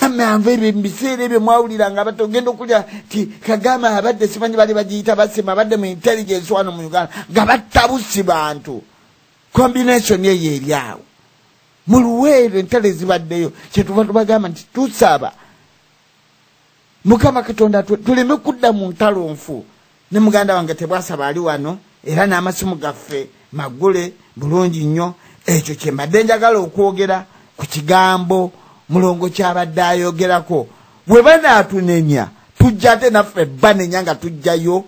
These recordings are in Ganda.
amanva ebyo mubiseera ebyo mwawuliranga abato ogenda okulya ti Kagame abadde simanyi bali bagiyita basema abadde mu intelligence wano mu Uganda nga battabusi bantu combination eyo eri awo mu Luweero entale zibaddeyo kyetuva tubagamba nti tusaba Mukama Katonda tuleme kudda mu ntalo nfu ne muganda wange tebwasaba ali wano era n'amasimu gaffe magule bulungi nnyo ekyo kye mbadde njagala okwogera ku kigambo mulongo kyabadde ayogerako bwe banaatunenya tujja ate naffe banenya nga tujjayo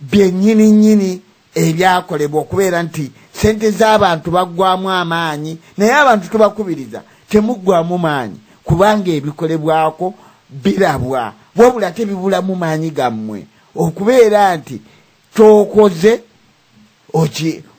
byennyini nnyini ebyakolebwa okubeera nti sente z'abantu baggwamu amaanyi naye abantu tubakubiriza temuggwamu maanyi kubanga ebikolebwako birabwa wabula tebibulamu maanyi gammwe okubeera nti kyokoze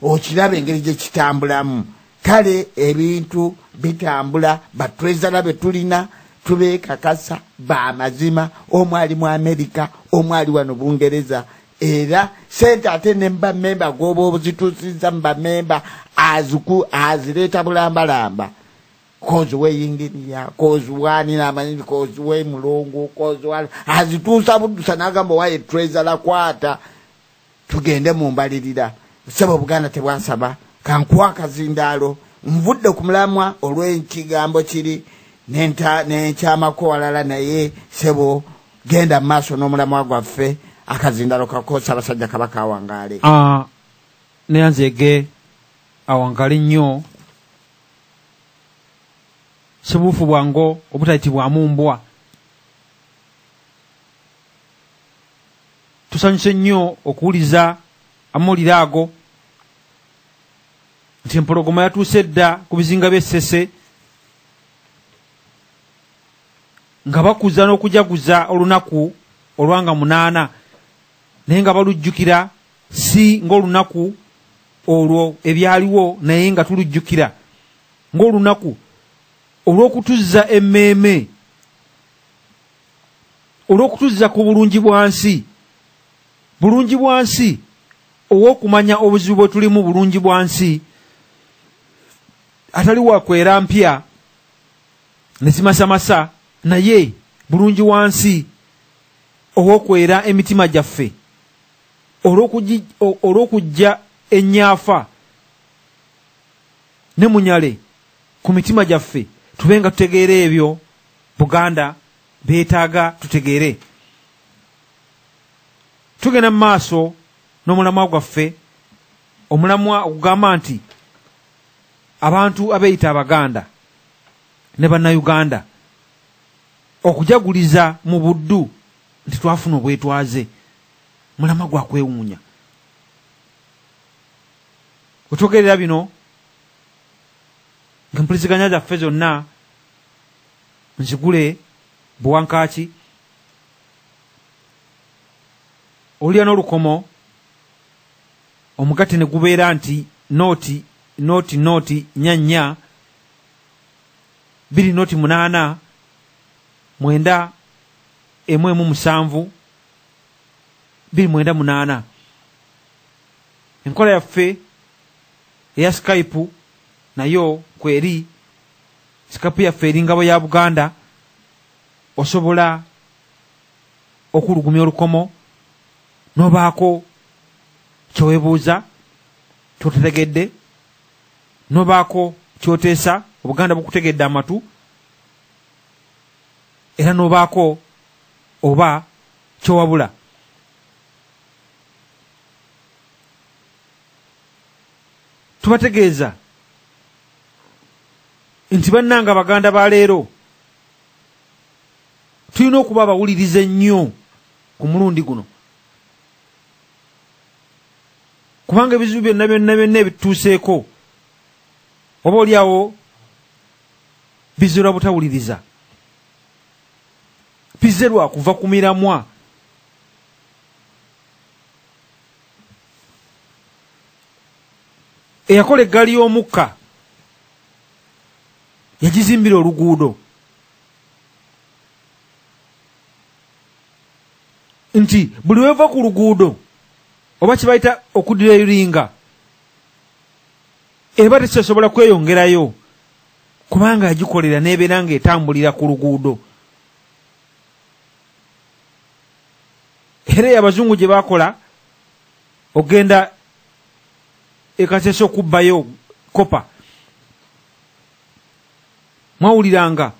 okiraba engeri gye kitambulamu kale ebintu bitambula batwezala be tulina tubeekakasa baamazima omu ali mu Amerika omu ali wano Bungereza era sente ate ne mba memba goba obuzituusiza mba memba azireeta bulambalamba kozi weyinginiya kozi wani namanyi kozi we mulongo kozi wani azituusa buddusa n'agamba waye trezala kwata tugende mu mbalirira sebo Buganda tebwasaba kankuwa akazindaalo nvudde ku mulamwa olw'ekigambo kiri n'enkyamako walala naye sebo genda mu maaso n'omulamwa gwaffe akazindaalo kakosa abasajja Kabaka awangaale neyanzege awangaale nnyo sibuufu bwango obutayitibwamu mbwa tusanyuse nnyo okuwuliza amawulire ago nti empologoma yatuuse dda ku bizinga by'Essese nga bakuza n'okujaguza olunaku olwanga 8 naye nga balujjukira si ng'olunaku olwo ebyaliwo naye nga tulujjukira ng'olunaku olw'okutuzza emmeeme olw'okutuzza ku bulungi bwansi ow'okumanya obuzibu bwe tulimu bulungi bwansi atali wakwera mpya ne zimasamasa naye bulungi wansi ow'okwera emitima gyaffe olw'okujja ennyaafa ne munyale ku mitima gyaffe tubenga tutegeere ebyo Buganda beetaaga tutegeere tugenda mu maaso n'omulamwa gwaffe omulamwa okugamba nti abantu abeeyita Abaganda ne Bannayuganda okujaguliza mu buddu nti twafuna obwetwaze mulamwa gwa kwewuunya otwogerera bino ng'empuliziganya zaffe zonna nzigule buwankaaki olya n'olukomo omugatte ne gubeera nti nooti nya 2 nooti 8 9 1 7 2 9 8 enkola yaffe eya Skype nayo kweri Skype yaffe eri ngabo ya Buganda osobola okulugumya olukomo nobaako kyowebuuza kyotetegedde nobaako kyoteesa Obuganda bukutegedde amatu era nobaako oba kyowabula tubategeeza nti bannanga Baganda ba leero tulina okuba abawuliriza ennyo ku mulundi guno kubanga ebizibu byonna ebituuseeko oba oliawo bizirwa butawuliriza bizirwa kuva ku miramwa eyakola eggaali y'omukka yagizimbira oluguudo nti buli weva ku luguudo oba kibayita okudiriringa eba tekisobola kweyongerayo kubanga yagikolera n'ebeera ng'etambulira ku luguudo. Era abazungu gye bakola ogenda ekasese okubbayo kopa, mwawuliranga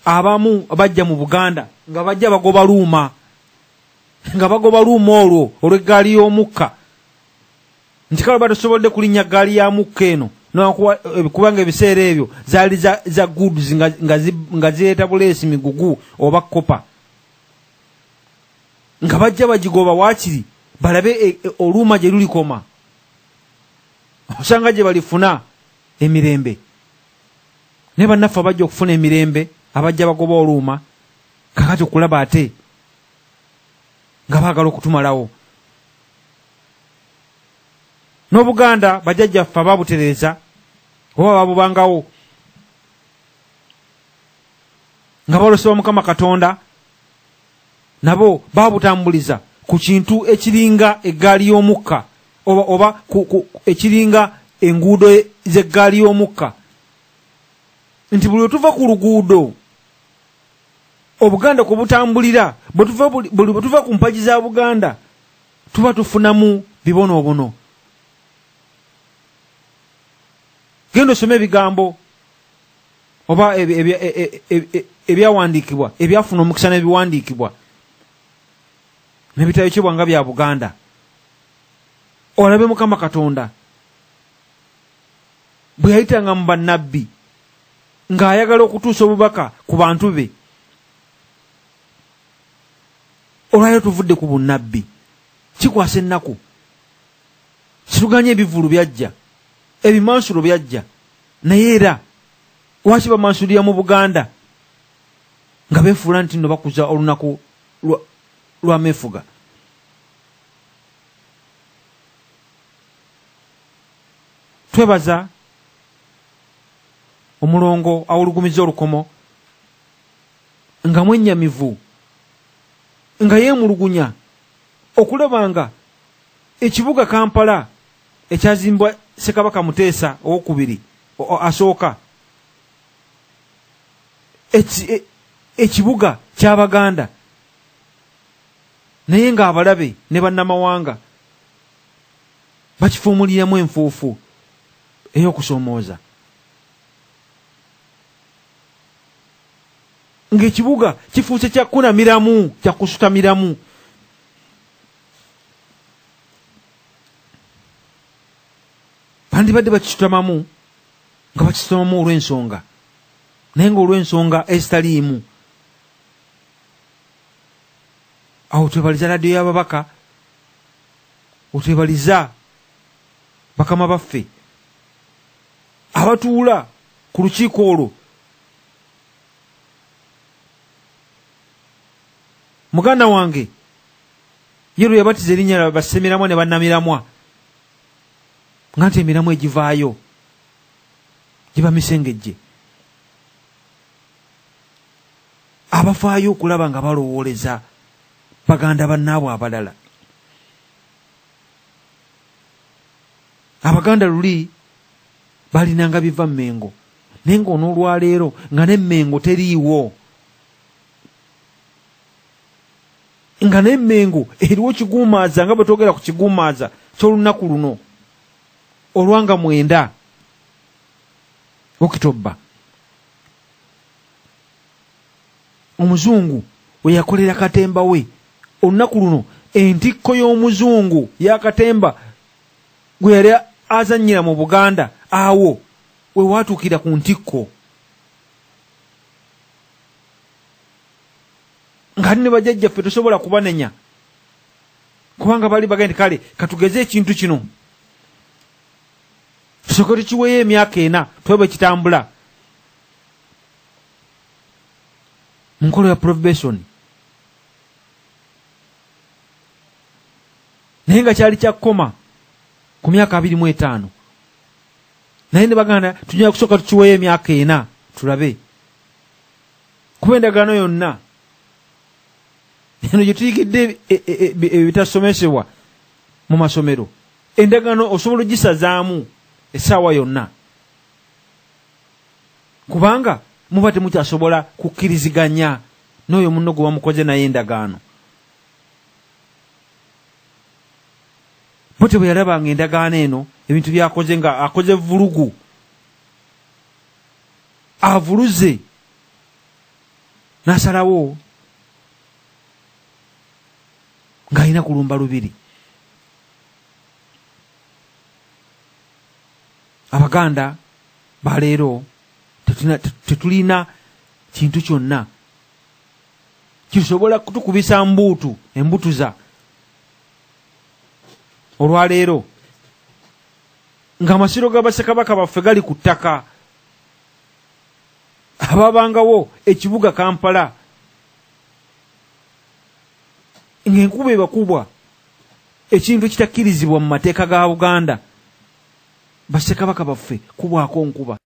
abamu bajja mu Buganda nga bajja bagoba luuma, nga bagoba luuma olwo olw'eggaali y'omukka, nti kale batasobodde kulinnya ggaali ya mukka eno kubanga ebiseera ebyo zaali za goods nga zireeta buleesi migugu oba kopa, nga bajja bagigoba waakiri balabe oluuma gye lulikoma, osanga gye balifuna emirembe. Ne bannaffe abajja okufuna emirembe abajja bagoba oluuma kakati okulaba ate nga baagala okutumalawo. N'Obuganda bajjajjaffe ababutereeza oba babubangawo nga balosebwa Mukama Katonda, nabo babutambuliza ku kintu ekiringa eggaali y'omukka oba ekiringa enguudo z'eggaali y'omukka, nti buli wetuva ku luguudo Obuganda kubutambulira, bwe tuva ku mpagi za Buganda tuba tufunamu bibonoobono. Genda osome ebigambo oba ebyawandiikibwa ebyafuna omukisa n'ebiwandiikibwa n'ebitayokebwa nga bya Buganda, olabe Mukama Katonda bwe yayitanga mu bannabbi ng'ayagala okutuusa obubaka ku bantu be. Olwayo tuvudde ku bunnabbi, kikwasa ennaku, kituganya ebivulu byajja, ebimansulo byajja, naye era lwaki bamansulira mu Buganda nga beefuula nti nno bakuza olunaku lwa meefuga? Twebaza omulongo awulugumiza olukomo nga mwennyamivu, nga yeemulugunya okulaba nga ekibuga Kampala ekyazimbwa Ssekabaka Muteesa II asooka, ekibuga ky'Abaganda, naye ng'abalabe ne bannamawanga bakifuumuliramu enfuufu ey'okusoomooza, ng'ekibuga kifuuse kya kunamiramu, kya kusutamiramu. Bandibadde bakisutamamu nga bakisutamamu olw'ensonga, naye ng'olw'ensonga ezitaliimu. Awo twebaliza radiyo y'ababaka, otwebaliza bakama baffe abatuula ku lukiiko olwo. Muganda wange ye lwe yabatiza erinnya lya Bassemiramwa ne Bannamiramwa, nga nti emiramwa egivaayo giba misengejje. Abafaayo okulaba nga balowooleza Baganda bannaabwe abalala. Abaganda luli balinanga biva Mmengo, naye ng'onoolwaleero nga n'Emmengo teriiwo, nga n'Emmengo eriwo kiguumaaza nga bwe twogera ku kiguumaaza ky'olunaku luno olwanga 9 Okitoba. Omuzungu we yakolera Katemba we olunaku luno, entikko y'omuzungu ya Katemba gwe yali azannyira mu Buganda, awo we waatuukira ku ntikko. Nga ne bajjajjaffe tosobola kubanenya kubanga bali bagenda kale katugeze ekintu kino tusooke tukiweeyo emyaka 4 twebe kitambula mu nkola ya probation, naye nga kyali kyakoma ku myaka 25, naye ne baganda tujja kusooka tukiweeyo emyaka 4 tulabe kuba endagaano yonna eno gye tuyigidde ebitasomesebwa mu masomero. Endagaano osobola ogisazaamu essaawa yonna. kubanga muba temukyasobola kukkiriziganya n'oyo munno gwe bamukoze naye endagaano. Bote bwe yalabanga endagaano eno ebintu byakoze nga akoze vulugu, avuluze, n'asalawo ng'alina kulumba lubiri. Abaganda baleero tetulina kintu kyonna kisobola kutukubisa embutuza olwaleero ng'amasiro ga bassekabaka baffe gali ku ttaka. Ababangawo ekibuga Kampala ng'enkuba ebakubwa, ekintu kitakkirizibwa mu mateeka ga Buganda, bassekabaka baffe kubwako nkuba.